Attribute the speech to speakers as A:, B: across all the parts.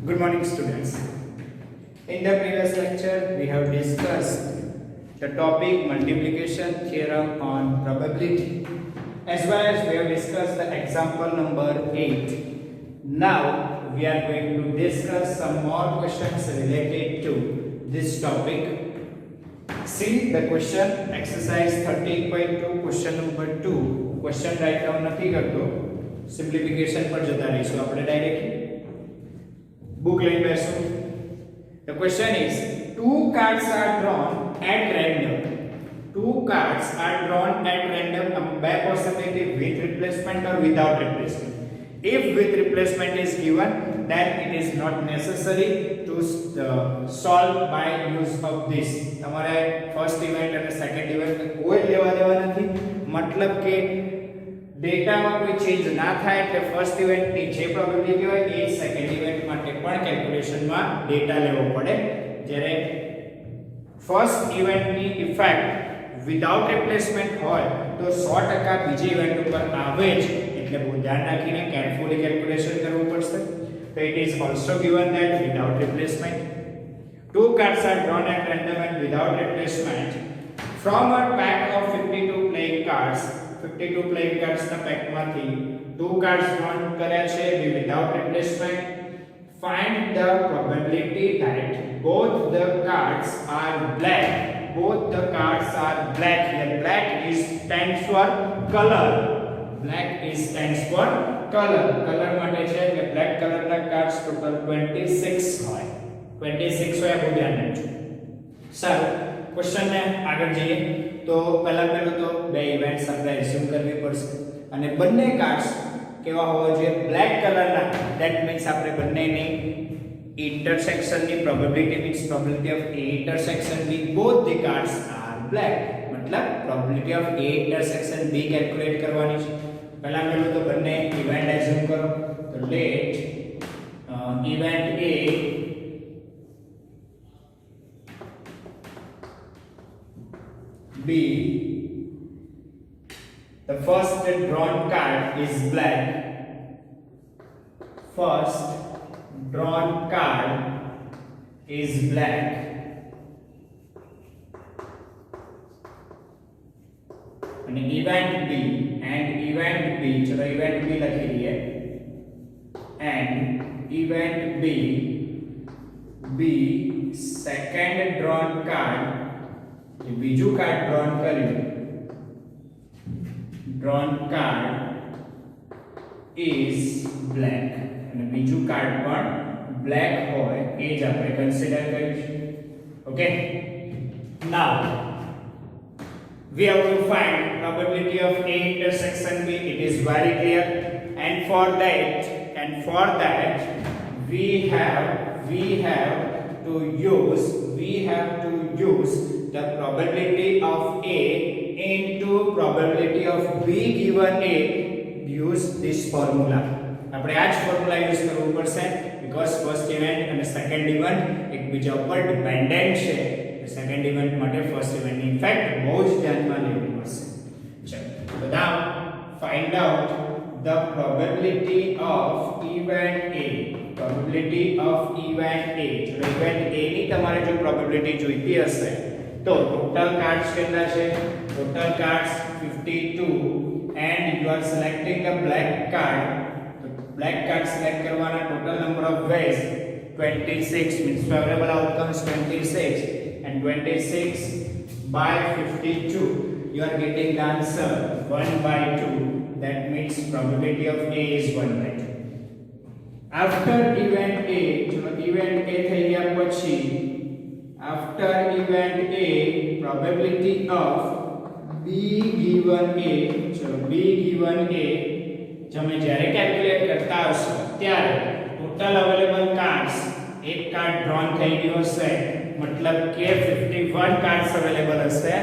A: Good morning, students. In the previous lecture, we have discussed the topic multiplication theorem on probability, as well as we have discussed the example number 8. Now, we are going to discuss some more questions related to this topic. See the question, exercise 13.2, question number 2. Question write down નથી કરતો, simplification પર જતા રહીશું આપણે directly. Book લઈને બેસો. The question is, two cards are drawn at random. Two cards are drawn at random. બે possibility with replacement or without replacement. If with replacement is given, then it is not necessary to solve by use of this. તમારે first event અને second event કોઈ લેવા દેવા નથી. मतलब કે ડેટામાં કોઈ ચેન્જ ના થાય એટલે ફર્સ્ટ ઇવેન્ટની જે પ્રોબેબિલિટી હોય એ સેકન્ડ ઇવેન્ટ માટે પણ કેલ્ક્યુલેશનમાં ડેટા લેવો પડે. જ્યારે ફર્સ્ટ ઇવેન્ટની ઇફેક્ટ વિધાઉટ રિપ્લેસમેન્ટ હોય તો 100% બીજી ઇવેન્ટ ઉપર આવે જ, એટલે બહુ ધ્યાન રાખીને કેરફુલી કેલ્ક્યુલેશન કરવું પડશે. તો it is also given that without replacement two cards are drawn at random and without replacement from a pack of 52 playing cards. 52 playing cards ના પેક માંથી two cards drawn કર્યા છે without replacement. Find the probability that both the cards are black. Both the cards are black. Here black is stands for color. Black is stands for color. Color માટે છે એટલે black color ના cards total 26 હોય. 26 હોય બહુ ધ્યાન રાખજો. સારું, ક્વેશ્ચન ને આગળ જઈએ તો પહેલું તો બે ઇવેન્ટ્સ આપણે એઝ્યુમ કરવી પડશે અને બંને કાર્ડ્સ કેવા હોવા જોઈએ? બ્લેક કલરના. ધેટ મીન્સ આપણે બંનેની ઇન્ટરસેક્શનની probability means probability of A intersection B both the cards are black, મતલબ probability of A intersection B calculate કરવાની છે. પહેલું તો બંને ઇવેન્ટ એઝ્યુમ કરો. તો let event A B, the first drawn card is black. First drawn card is black. And event B, चलो event B लखी दिए. And event B, second drawn card, બીજું કાર્ડ ડ્રોન કર્યું. ડ્રોન કાર્ડ ઇઝ બ્લેક અને બીજું card પણ black હોય એ જ આપણે કન્સિડર કરીશું. Okay, now we have to find probability of A intersection B. It is very clear, and for that we have to use the probability of A into probability of B given A. Use this formula. આપણે આ જ formula use કરવું પડશે because first event અને second event એકબીજા ઉપર dependent છે. Second event માટે ફર્સ્ટ ઇવેન્ટની ઇફેક્ટ બહુ જ ધ્યાનમાં લેવી પડશે. ચલો, now find out the probability of event A. Probability of event A. ચલો, event A ની તમારે જો પ્રોબેબિલિટી જોઈતી હશે તો total cards કેટલા છે? Total cards 52 and you are selecting the black card. તો black card select કરવાના total number of ways 26 means favorable outcomes 26 and 26 by 52 you are getting the answer 1/2. That means probability of A is 1/2. After event A, ચલો event A થઈ ગયા પછી after event A, probability of B given A, चलो B given A, તમે જ્યારે calculate કરતા હશો ત્યારે ટોટલ અવેલેબલ કાર્ડ્સ એક કાર્ડ ડ્રોન થઈ ગયો હશે, મતલબ કે 51 કાર્ડ્સ અવેલેબલ હશે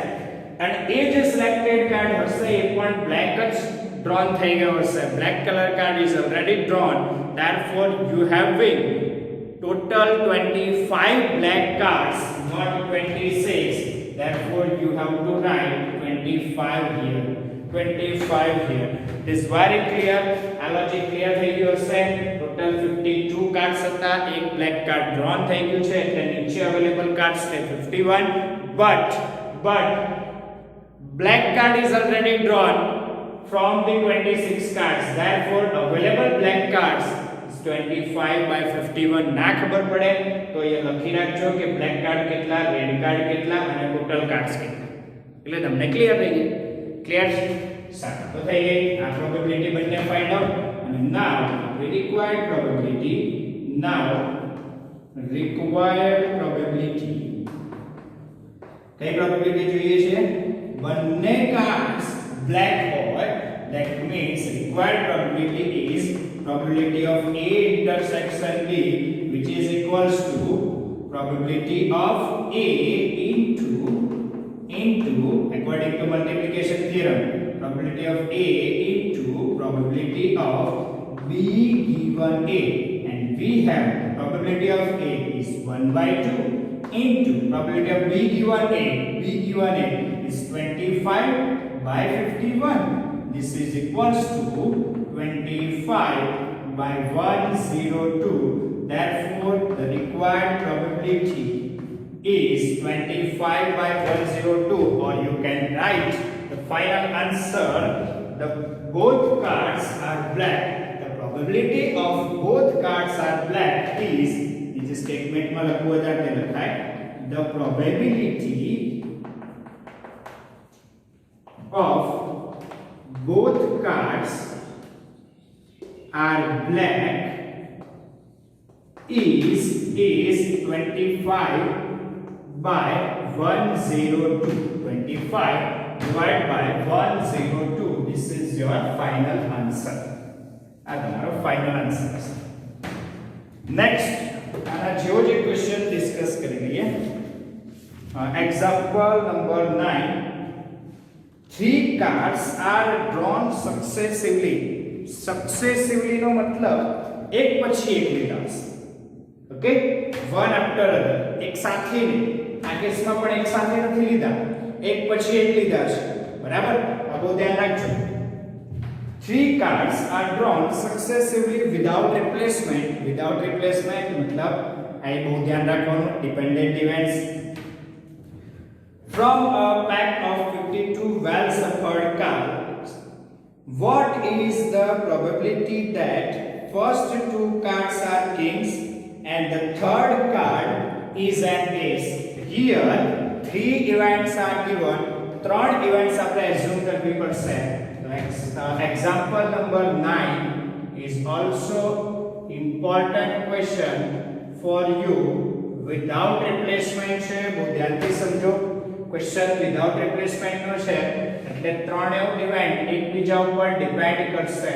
A: અને એ જે સિલેક્ટેડ કાર્ડ હશે એ પણ બ્લેક જ ડ્રોન થઈ ગયો હશે. Black colour card is already drone, therefore you having total 25 black cards, not 26. Therefore you have to write 25 here. 25 here. It is very clear. આ લોજિક ક્લિયર થઈ ગયું હશે. ટોટલ 52 કાર્ડ્સ હતા. એક બ્લેક કાર્ડ ડ્રોન થઈ ગયું છે એટલે નીચે અવેલેબલ કાર્ડ્સ છે 51. but black card is already drawn from the 26 cards. Therefore available black cards is 25 by 51. ના ખબર પડે તો એ લખી રાખજો કે બ્લેક કાર્ડ કેટલા, રેડ કાર્ડ કેટલા અને ટોટલ કાર્ડ્સ કેટલા. એટલે તમને ક્લિયર થઈ ગયું. ક્લિયર છે? સારું. તો થઈ ગઈ આ પ્રોબેબિલિટી બંને ફાઇન્ડ આઉટ. અને now the required probability કઈ પ્રોબેબિલિટી જોઈએ છે? બંને કાર્ડ્સ બ્લેક હોય. That means required probability is probability of A intersection B, which is equals to probability of A into according to multiplication theorem, probability of A into probability of B given A, and we have probability of A is 1 by 2 into probability of B given A is 25 by 51. This is equals to 25 by 102. Therefore the required probability is 25 by 102, or you can write the final answer. The both cards are black. The probability of both cards are black is statement માં લખવું હતા તે લખાય. The probability of both cards are black is 25 by 102. 25 divided by 102. This is your final answer. આ તમારો final answer છે. Next, આના જેવો જ એક ક્વેશ્ચન ડિસ્કસ કરી લઈએ. Example number 9. 3 cards are drawn successively. Successively નો મતલબ એક પછી એક લીધા છે. ઓકે, one after other, એક સાથે નહીં. આ કેસમાં પણ એક સાથે નથી લીધા, એક પછી એક લીધા છે. બરાબર? આ બહુ ધ્યાન રાખજો. 3 cards are drawn successively without replacement. Without replacement मतलब આ બહુ ધ્યાન રાખવાનું. Dependent events from a pack of 52 well shuffled cards. What is the probability that first 2 cards are kings and the third card is an ace? Here 3 events are given. 3 events આપણે assume કરવી પડશે. Example number 9 is also important question for you. Without replacement છે, બહુ ધ્યાનથી સમજો. Question without replacement નો છે એટલે ત્રણ ઇવેન્ટ એકબીજા ઉપર ડિપેન્ડ કરશે.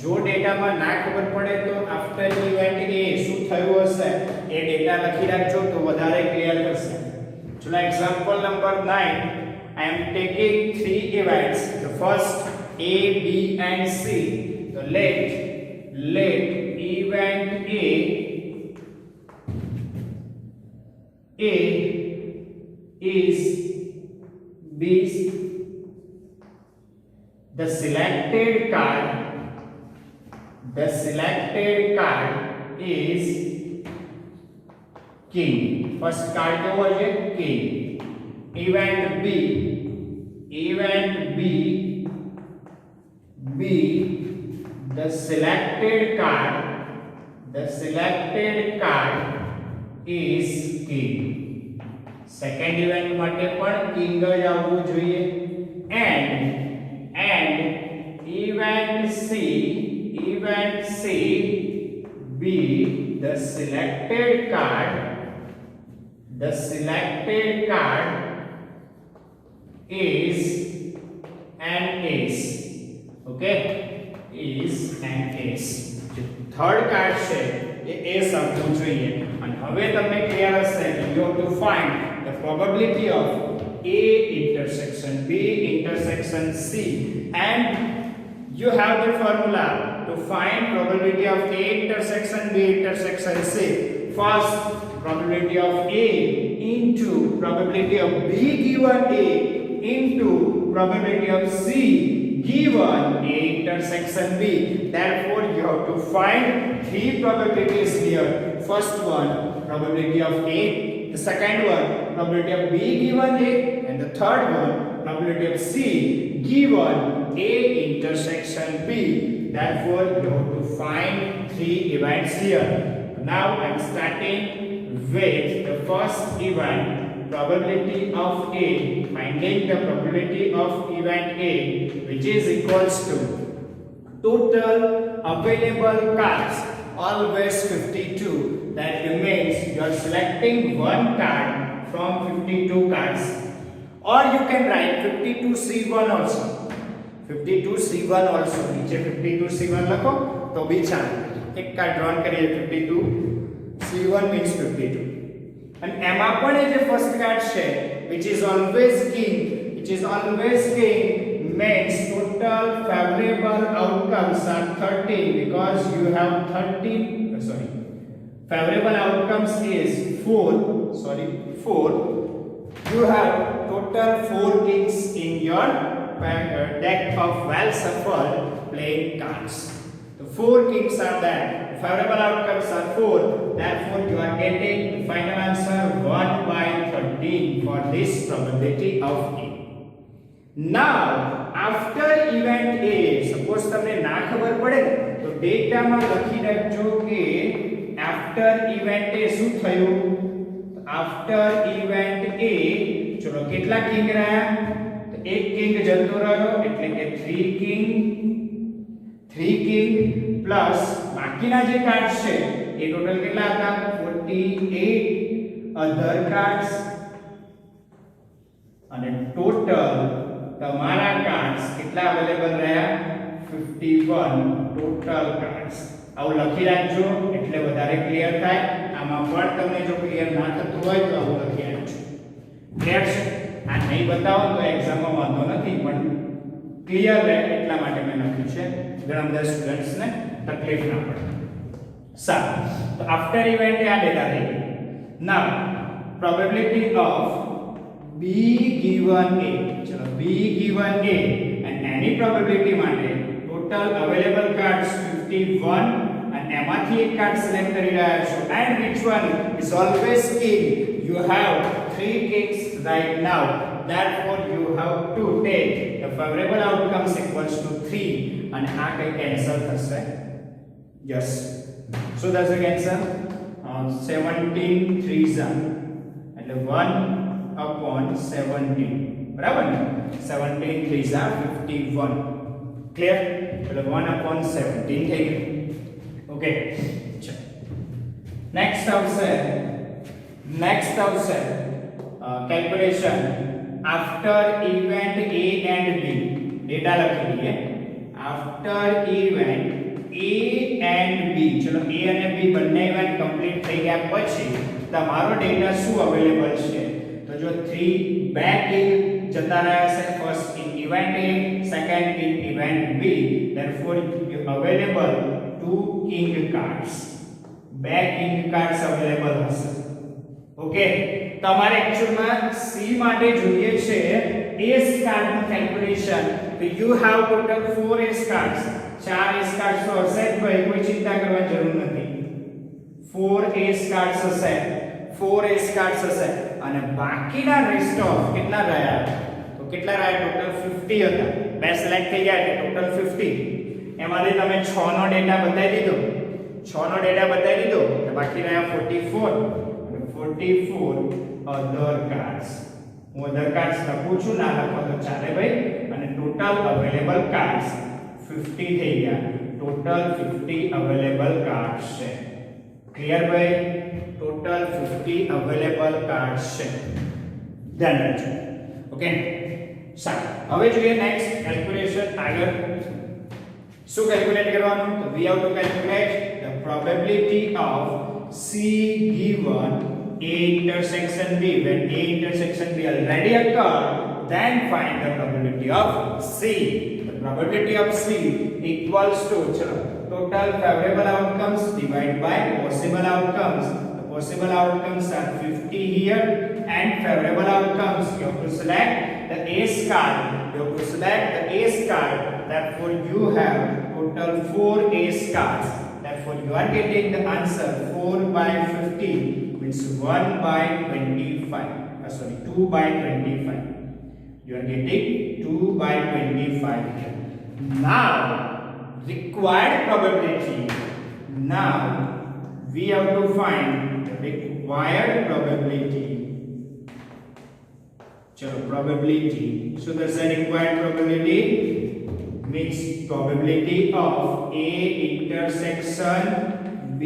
A: જો ડેટામાં ના ખબર પડે તો આફ્ટર ઇવેન્ટ એ શું થયું હશે એ ડેટા લખી રાખજો તો વધારે ક્લિયર કરશે. ચલો example number 9. I am taking 3 events. The first A, B and C. So let event A is the selected card is king. First card क्या हुआ है? King. Event B the selected card is king. Second event માટે પણ king જ આવવું જોઈએ. and event C B the selected card is an ace. Okay, is an ace. Third card છે એ S આવવું જોઈએ. અને હવે તમને ક્લિયર હશે કે you have to find the probability of A intersection B intersection C, and you have the formula to find probability of A intersection B intersection C. First, probability of A into probability of B given A into probability of C given A intersection B. Therefore, you have to find three probabilities here. First one, probability of A. The second one, probability of B given A. And the third one, probability of C given A intersection B. Therefore, you have to find three events here. Now, I am starting with the first event, probability of A, finding the probability of event A, which is equals to total available cards, always 52. That means you are selecting one card from 52 cards, or you can write 52C1 also. 52C1 also. नीचे 52C1 લખો તો બી ચાલે. એક card drone કરીએ 52C1 means 52. And એમાં પણ એ જે first card છે which is always king means total favorable outcomes are 13 because you have 13 favorable outcomes is 4. You have total 4 kings in your deck of well shuffled playing cards. The 4 kings are there. Favorable outcomes are 4. Therefore, you are getting the final answer 1/13 for this probability of A. Now, after event A, suppose તમને ના ખબર પડે તો ડેટામાં લખી રાખજો કે after event A શું થયું? After event A, ચલો કેટલા કિંગ રહ્યા? તો એક કિંગ જતો રહ્યો એટલે કે 3 કિંગ પ્લસ બાકીના જે કાર્ડ્સ છે એ ટોટલ કેટલા હતા? 48 અધર કાર્ડ્સ અને ટોટલ તમારા કાર્ડ્સ કેટલા અવેલેબલ રહ્યા? 51 ટોટલ કાર્ડ્સ. આવું લખી રાખજો એટલે વધારે ક્લિયર થાય. આમાં પણ તમને જો ક્લિયર ના થતું હોય તો આવું લખી રાખજો. ક્લિયર છે? આ નહીં બતાવો તો એક્ઝામમાં વાંધો નથી, પણ ક્લિયર રહે એટલા માટે મેં લખ્યું છે. ઘણા બધા સ્ટુડન્ટ્સને તકલીફ ના પડે. સારું, તો આફ્ટર ઇવેન્ટ આ ડેટા થઈ ગયો. Now probability of B given A. ચલો B given A and any probability માટે total available cards 51 and એમાંથી એક કાર્ડ સિલેક્ટ કરી રહ્યા છો and which one is always king? You have 3 kings right now. Therefore, you have to take the favorable outcomes equals to 3 and આ કઈ cancel થશે. Yes. So that's the answer. 17 3s એટલે 1/17. બરાબર ને? 17 3s 51. Clear? એટલે 1/17 થઈ ગયું. Okay, ચલો નેક્સ્ટ આવશે calculation after event A and B. Data લખી દઈએ. After event A and B, ચલો A અને B બંને ઇવેન્ટ કમ્પ્લીટ થઈ ગયા પછી તમારો ડેટા શું અવેલેબલ છે? તો જો 3 બેક કિંગ જતા રહ્યા છે, first in event A, second in event B. Therefore, you available 2 king cards. Back king cards available હશે. ઓકે, તમારે એક્ચ્યુઅલમાં C માટે જોઈએ છે એસ કાર્ડનું કેલ્ક્યુલેશન. તો you have total 4 S cards. 4 S cards તો હશે જ ભાઈ, કોઈ ચિંતા કરવાની જરૂર નથી. 4 એસ કાર્ડ્સ હશે, 4 એસ કાર્ડ્સ હશે અને બાકીના રેસ્ટ ઓફ કેટલા રહ્યા? તો કેટલા રહ્યા? ટોટલ 50 હતા. બે સિલેક્ટ થઈ ગયા એટલે ટોટલ 50. એમાંથી તમે 6 નો ડેટા બતાવી દીધો, 6 નો ડેટા બતાવી દીધો તો બાકી રહ્યા 44 અને 44 અધર કાર્ડ્સ. હું અધર કાર્ડ્સ લખું છું, ના લખો તો ચાલે ભાઈ. અને ટોટલ અવેલેબલ કાર્ડ્સ 50 થઈ ગયા. ટોટલ 50 અવેલેબલ કાર્ડ્સ છે. ક્લિયર ભાઈ? ટોટલ 50 અવેલેબલ કાર્ડ્સ છે. ધ્યાન રાખજો. ઓકે, સારું. હવે જોઈએ નેક્સ્ટ કેલ્ક્યુલેશન. આગળ શું કેલ્ક્યુલેટ કરવાનું? તો we have to calculate the probability of C given A intersection B. When A intersection B already occurred, then find the probability of C. The probability of C equals to total favorable outcomes divided by possible outcomes. Possible outcomes are 50 here and favorable outcomes you have to select the ace card. You have to select the ace card. Therefore, you have total 4 ace cards. Therefore, you are getting the answer 4 by 50 means 1 by 25. 2 by 25. You are getting 2 by 25 here. Now, required probability. Now, we have to find the required probability. Chalo, probability. So, that's the required probability. Means probability of A intersection B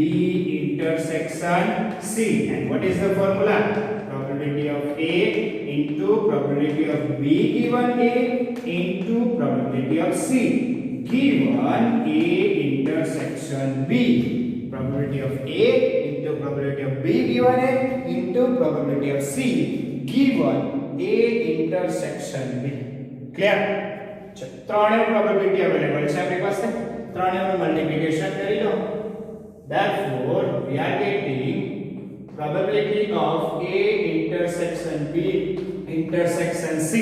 A: intersection C. And what is the formula? Probability of A into probability of B given A into probability of C given A intersection B. Probability of A into probability of B given A into probability of C given A intersection B. Clear? ત્રણેય probability available છે આપણી પાસે ત્રણેયનું multiplication કરી લો therefore we are getting probability of A intersection B intersection C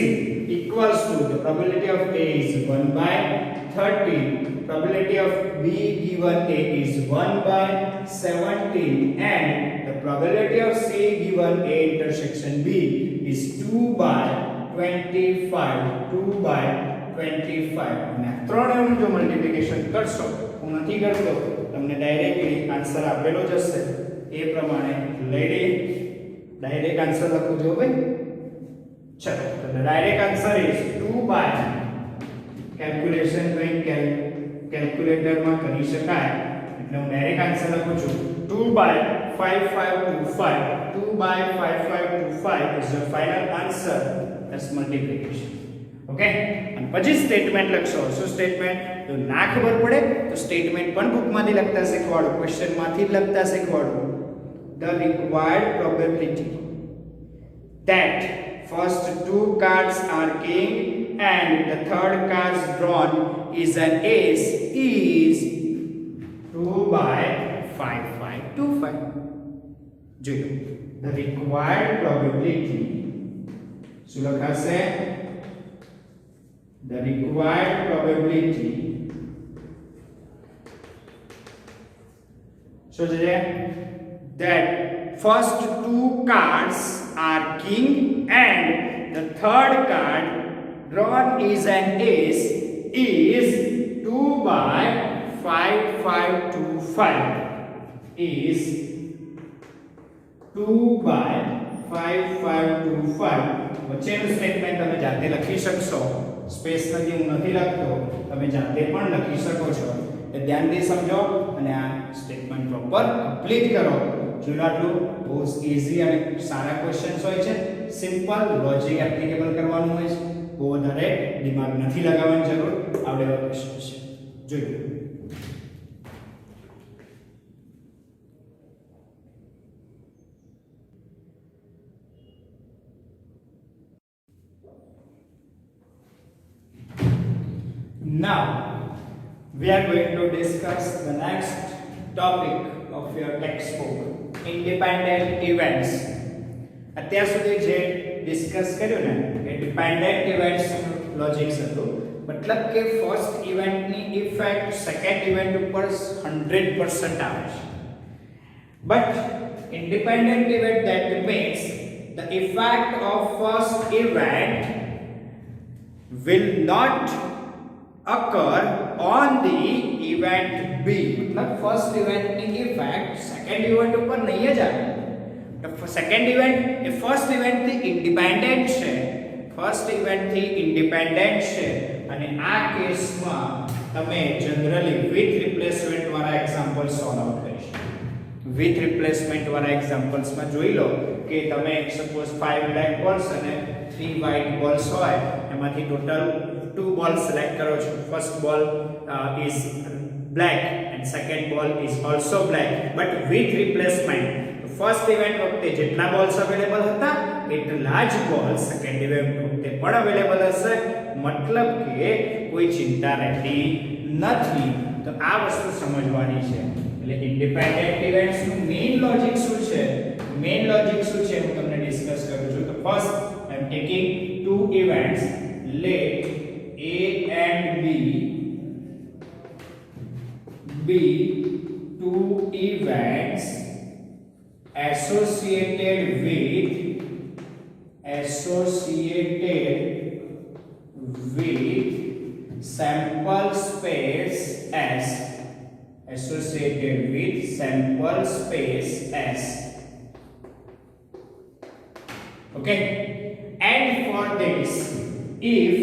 A: equals to the probability of A is 1 by 30, probability of B given A is 1 by 17 and the probability of C given A intersection B is 2 by 25 અને ત્રણેયનું જો multiplication કરશો હું નથી કરતો તમને directly answer આપેલો જ હશે એ પ્રમાણે લઈ ડાયરેક્ટ આન્સર લખું જો ભાઈ ચલો તો direct answer is 2 by calculation ભાઈ કેલ્ક્યુલેટરમાં કરી શકાય એટલે હું ડાયરેક્ટ આન્સર લખું છું 2 by 5525 2 by 5525 is the final answer. That's multiplication. Okay, અને પછી સ્ટેટમેન્ટ લખશો શું સ્ટેટમેન્ટ જો ના ખબર પડે તો સ્ટેટમેન્ટ પણ બુકમાંથી લખતા શીખવાડો ક્વેશ્ચનમાંથી જ લખતા શીખવાડો the required probability that first two cards are king and the third card drawn is an ace is 2 by 5525 જોજો the required probability શું લખાશે the required probability so that first two cards are king and the third card drawn is an ace is 2 by 5525 is 2 by 5525 વચ્ચેનું statement તમે જાતે લખી શકશો space નથી હું નથી લખતો તમે જાતે પણ લખી શકો છો એ ધ્યાનથી સમજો અને આ સ્ટેટમેન્ટ પ્રોપર કમ્પ્લીટ કરો જોઈલાટલું બહુ ઈઝી અને સારા ક્વેશ્ચન્સ હોય છે સિમ્પલ લોજિક એપ્લિકેબલ કરવાનું હોય છે બહુ વધારે દિમાગ નથી લગાવવાની જરૂર આવડે એવા ક્વેશ્ચન છે જોઈ Now, we are going to discuss the next topic of your textbook, independent events. અત્યાર સુધી જે ડિસ્કસ કર્યું ને એ ડિપેન્ડન્ટ ઇવેન્ટ્સ લોજિક્સ હતું મતલબ કે ફર્સ્ટ ઇવેન્ટની ઇફેક્ટ સેકન્ડ ઇવેન્ટ ઉપર 100% આવે છે but independent event that means the effect of first event will not occur on the event B. मतलब फर्स्ट इवेंट ની ઇફેક્ટ સેકન્ડ ઇવેન્ટ ઉપર નહીં જ આવે તો સેકન્ડ ઇવેન્ટ એ ફર્સ્ટ ઇવેન્ટ થી ઇન્ડિપેન્ડન્ટ છે ફર્સ્ટ ઇવેન્ટ થી ઇન્ડિપેન્ડન્ટ છે અને આ કેસમાં તમે જનરલી વિથ રિપ્લેસમેન્ટ વાળા એક્ઝામ્પલ સોલ્વ આઉટ કરી શકો વિથ રિપ્લેસમેન્ટ વાળા એક્ઝામ્પલ્સ માં જોઈ લો કે તમે સપોઝ 5 બ્લેક બોલ્સ અને 3 વ્હાઇટ બોલ્સ હોય એમાંથી ટોટલ 2 balls select karo છો first ball is black and second ball is also black but with replacement તો first event વખતે જેટલા balls available હતા એટલા જ balls second event વખતે પણ available હશે મતલબ કે કોઈ ચિંતા રહેતી નથી તો આ વસ્તુ સમજવાની છે એટલે ઇન્ડિપેન્ડન્ટ ઇવેન્ટ્સ નું મેઇન લોજિક શું છે હું તમને ડિસ્કસ કરું છું તો first I am taking two events, let A and B be two events associated with sample space S, associated with sample space S. Okay, and for this, if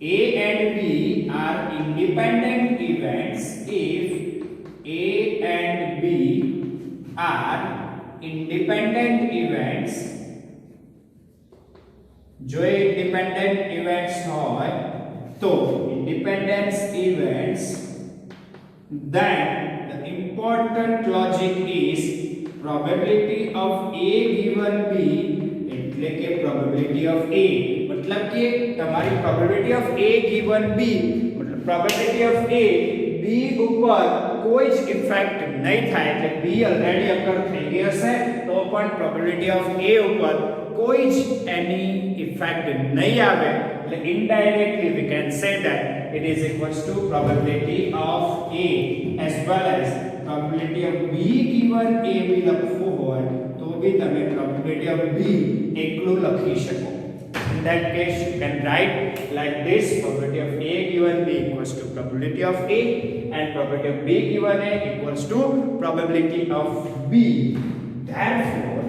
A: A and B are independent events, if A and B are independent events, जो independent events होय तो independence events, then the important logic is probability of A given B, એટલે કે probability of A, मतलब कि તમારી probability of A given B, मतलब probability of A B ઉપર કોઈ જ ઇફેક્ટ નહીં થાય, એટલે B ઓલરેડી અકર થઈ ગઈ હશે તો પણ probability of A ઉપર કોઈ જ એની ઇફેક્ટ નહીં આવે, એટલે indirectly we can say that it is equals to probability of A as well as probability of B given A બી લખવું હોય તો બી તમે probability of B એકલું લખી શકો. In that case you can write like this: probability of A given B equals to probability of A, and probability of B given A equals to probability of B. Therefore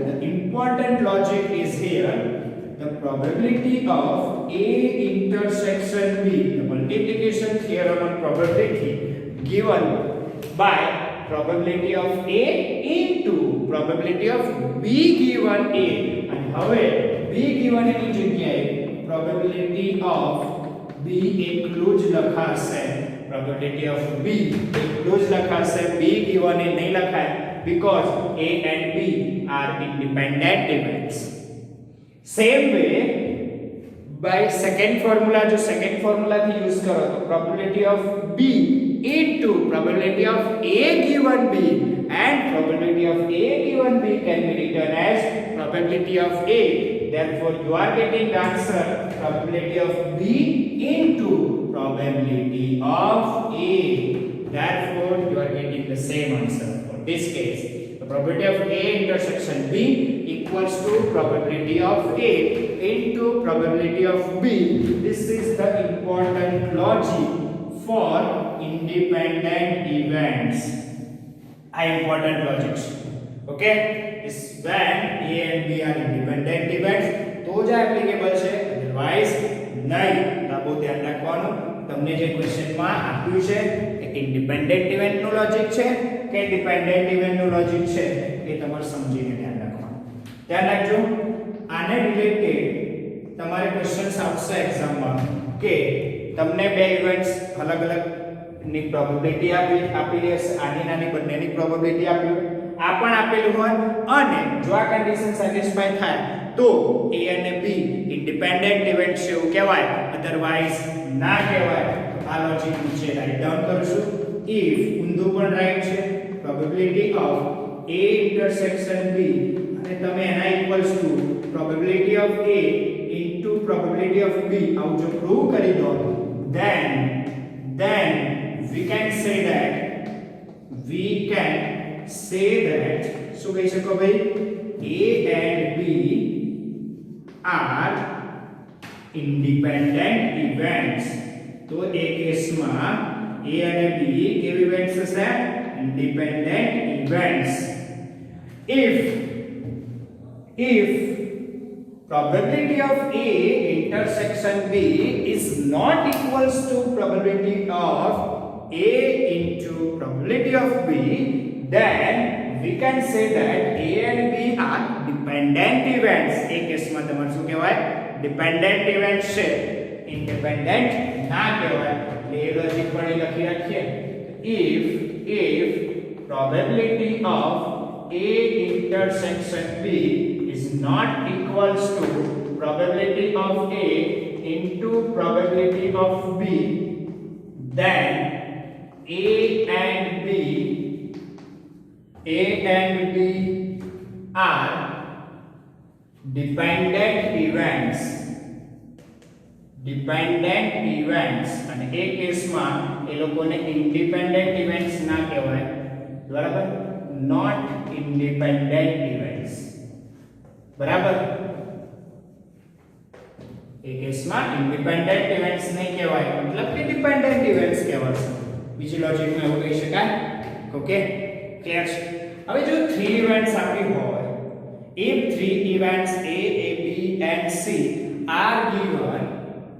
A: the important logic is here: the probability of A intersection B, the multiplication theorem on probability given by probability of A into probability of B given A, and હવે B given A ની જગ્યાએ probability of B એકલું જ લખાશે, probability of B એકલું જ લખાશે, B given A નહીં લખાય because A and B are independent events. Same way by second formula, जो second formula थी यूज करो तो probability of B into probability of A given B, and probability of A given B can be written as probability of A. Therefore you are getting the answer probability of B into probability of A. Therefore you are getting the same answer for this case. The probability of A intersection B equals to probability of A into probability of B. This is the important logic for independent events. Important logics. Okay, is when A and B are independent events તો જ applicable છે, otherwise નહીં. તો બહુ ધ્યાન રાખવાનું, તમને જે ક્વેશ્ચન માં આપ્યું છે કે ઇન્ડિપેન્ડન્ટ ઇવેન્ટ નું લોજિક છે કે ડિપેન્ડન્ટ ઇવેન્ટ નું લોજિક છે એ તમારે સમજીને ધ્યાન રાખવાનું. ધ્યાન રાખજો, આને રિલેટેડ તમારે ક્વેશ્ચન્સ આવશે એક્ઝામમાં કે તમને બે ઇવેન્ટ્સ અલગ અલગ ની પ્રોબેબિલિટી આપેલી હશે, આની નાની બંનેની પ્રોબેબિલિટી આપી હોય, આ પણ આપેલું હોય, અને જો આ કન્ડિશન સેટિસ્ફાય થાય તો A અને B ઇન્ડિપેન્ડન્ટ ઇવેન્ટ છે એવું કહેવાય, અધરવાઇઝ ના કહેવાય. આ લોજિક નીચે રાઈટ ડાઉન કરશું. ઇફ ઊંધું પણ રાઈટ છે, probability of A intersection B, અને તમે એના equals to probability of A into probability of B આવું જો પ્રૂવ કરી દો, then we can say that શું કહી શકો ભાઈ, A and B are independent events. તો એ કેસમાં A અને B કેવી ઇવેન્ટ્સ હશે? Independent events. If probability of A intersection B is not equals to probability of A into probability of B, then we can say that A and B are dependent events. એ કેસમાં તમારે શું કહેવાય? Dependent events છે, independent ના કહેવાય. એટલે એ logic પણ લખી રાખીએ. If probability of A intersection B is not equals to probability of A into probability of B, then A and B are dependent events અને એ કેસમાં એ લોકોને ઇન્ડિપેન્ડન્ટ ઇવેન્ટ્સ ના કહેવાય, બરાબર, નોટ ઇન્ડિપેન્ડન્ટ ઇવેન્ટ્સ, બરાબર. એ કેસમાં ઇન્ડિપેન્ડન્ટ ઇવેન્ટ્સ નહીં કહેવાય, મતલબ કે ડિપેન્ડન્ટ ઇવેન્ટ્સ કહેવાશે. બીજી લોજિકમાં એવું કહી શકાય. ઓકે, ક્લિયર છે. હવે જો 3 ઇવેન્ટ્સ આપી હોય, if 3 events A, B and C are given,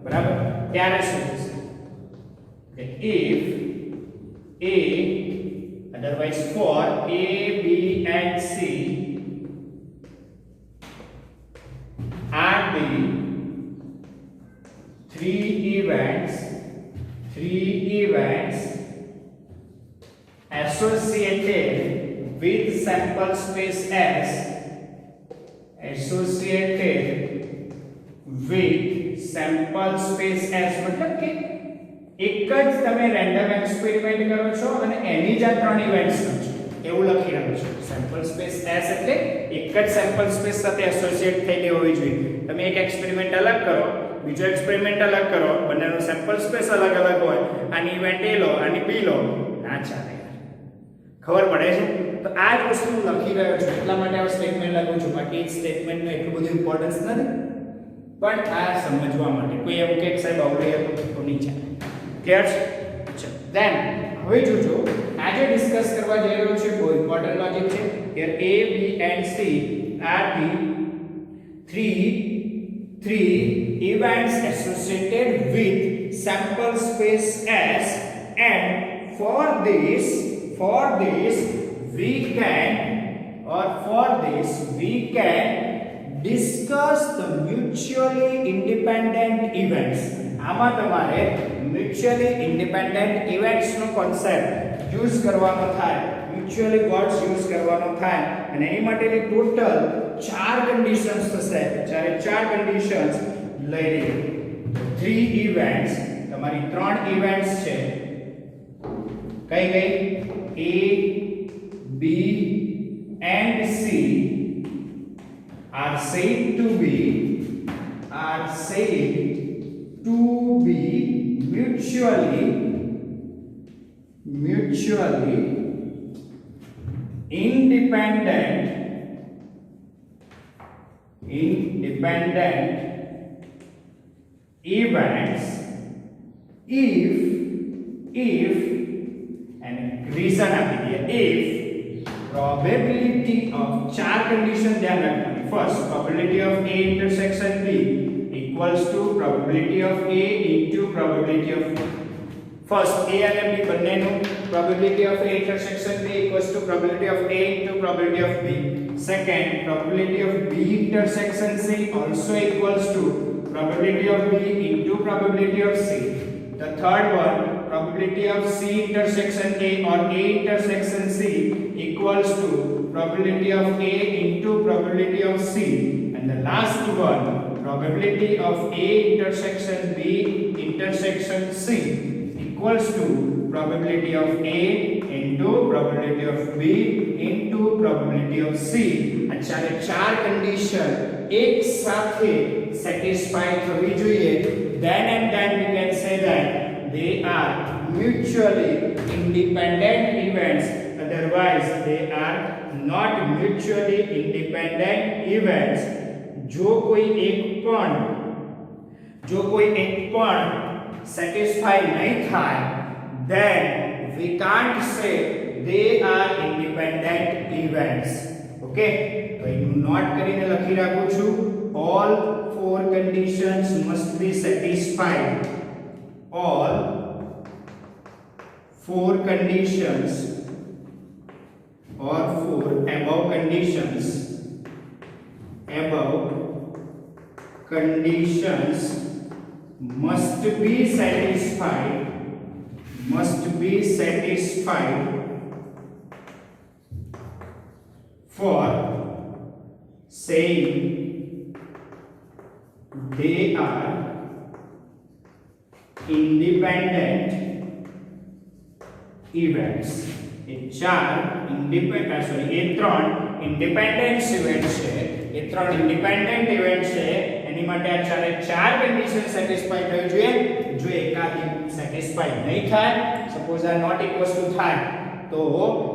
A: બરાબર, ત્યારે શું થશે? If A, otherwise for A, B and C are the 3 events associated with sample space S, associated with sample space S, मतलब કે એક જ તમે રેન્ડમ એક્સપેરિમેન્ટ કરો છો અને એની જ આ 3 ઇવેન્ટ્સ લો છો એવું લખી રહ્યો છો. સેમ્પલ સ્પેસ S એટલે એક જ સેમ્પલ સ્પેસ સાથે એસોસિએટ થયેલી હોવી જોઈએ. તમે એક એક્સપેરિમેન્ટ અલગ કરો, બીજો એક્સપેરિમેન્ટ અલગ કરો, બંનેનો સેમ્પલ સ્પેસ અલગ અલગ હોય, આની ઇવેન્ટ A લો, આની B લો, ના ચાલે યાર. ખબર પડે છે? તો આ જ વસ્તુ હું લખી રહ્યો છું, એટલા માટે આ સ્ટેટમેન્ટ લખું છું. બાકી એક સ્ટેટમેન્ટનું એટલું બધું ઇમ્પોર્ટન્સ નથી, પણ આ સમજવા માટે. કોઈ એવું કે સાહેબ આવું લઈએ તો નહીં ચાલે. ક્લિયર છે? ચલો ધેન હવે જોજો, આજે ડિસ્કસ કરવા જઈ રહ્યો છે બહુ ઇમ્પોર્ટન્ટ લોજિક છે. Here A, B and C are the three events associated with sample space S, and for this we can discuss the mutually independent events. આમાં તમારે mutually independent events નો કોન્સેપ્ટ યુઝ કરવાનો થાય, mutually words use કરવાનો થાય, અને એની માટેની total 4 conditions થશે. જ્યારે 4 કન્ડિશન્સ લઈ લઈએ. 3 ઇવેન્ટ્સ, તમારી 3 ઇવેન્ટ્સ છે. કઈ કઈ? A, B and C are said to be mutually independent events if and reason આપી દઈએ. if probability of 4 condition ધ્યાન રાખવાની. first, probability of A intersection B equals to probability of A into probability of first A and B બંનેનું probability of A intersection B equals to probability of A into probability of B. second, probability of B intersection C also equals to probability of B into probability of C. The third one, probability of C intersection A or A intersection C equals to probability of A into probability of C. And the last one, probability of A intersection B intersection C equals to probability of A into probability of B into probability of C. अच्छा, ये 4 condition एक साथ satisfy થવી જોઈએ. Then and then we can say that they are mutually independent events, otherwise they are not mutually independent events. जो कोई एक पण satisfy नहीं થાય, then we can't say they are independent events. Okay, તો એનું નોટ કરીને લખી રાખું છું. all 4 conditions must be satisfied. all 4 conditions or 4 above conditions must be satisfied for saying they are independent events. ये 4 independent, sorry, ये 3 independent events है. એ ત્રણ ઇન્ડિપેન્ડન્ટ ઇવેન્ટ છે એની માટે આ ચાર કન્ડિશન સેટિસ્ફાઈ થવી જોઈએ. જો એકાદી સેટિસ્ફાઈ નહીં થાય, સપોઝ આ નોટ ઇક્વલ્સ ટુ થાય, તો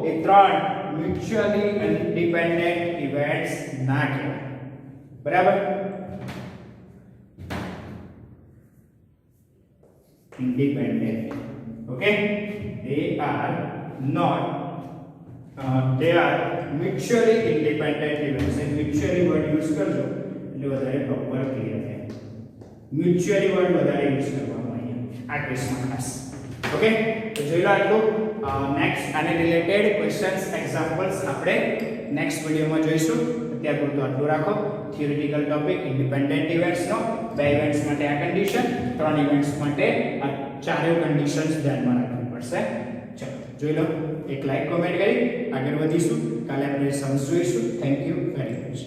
A: એ ત્રણ મ્યુચ્યુઅલી ઇન્ડિપેન્ડન્ટ ઇવેન્ટ્સ ના કહેવાય. બરાબર? independent, okay, they are not they are mutually independent events. and mutually word use કરજો એટલે વધારે પ્રોપર ક્લિયર થાય. mutually word વધારે યુઝ કરવાનો અહીંયા આ કેસમાં ખાસ. ઓકે, તો જોઈ લો આટલું. નેક્સ્ટ આને રિલેટેડ ક્વેશ્ચન્સ એક્ઝામ્પલ્સ આપણે નેક્સ્ટ વિડિયોમાં જોઈશું. અત્યાર પૂરતું આટલું રાખો. થિયોરિટિકલ ટોપિક ઇન્ડિપેન્ડન્ટ ઇવેન્ટ્સ નો, બે ઇવેન્ટ્સ માટે આ કન્ડિશન, ત્રણ ઇવેન્ટ્સ માટે આ ચારેય કન્ડિશન્સ ધ્યાનમાં રાખવી પડશે. ચલો જોઈ લો. એક લાઈક કોમેન્ટ કરી આગળ વધીશું. કાલે આપણે સમ્સ જોઈશું. Thank you very much.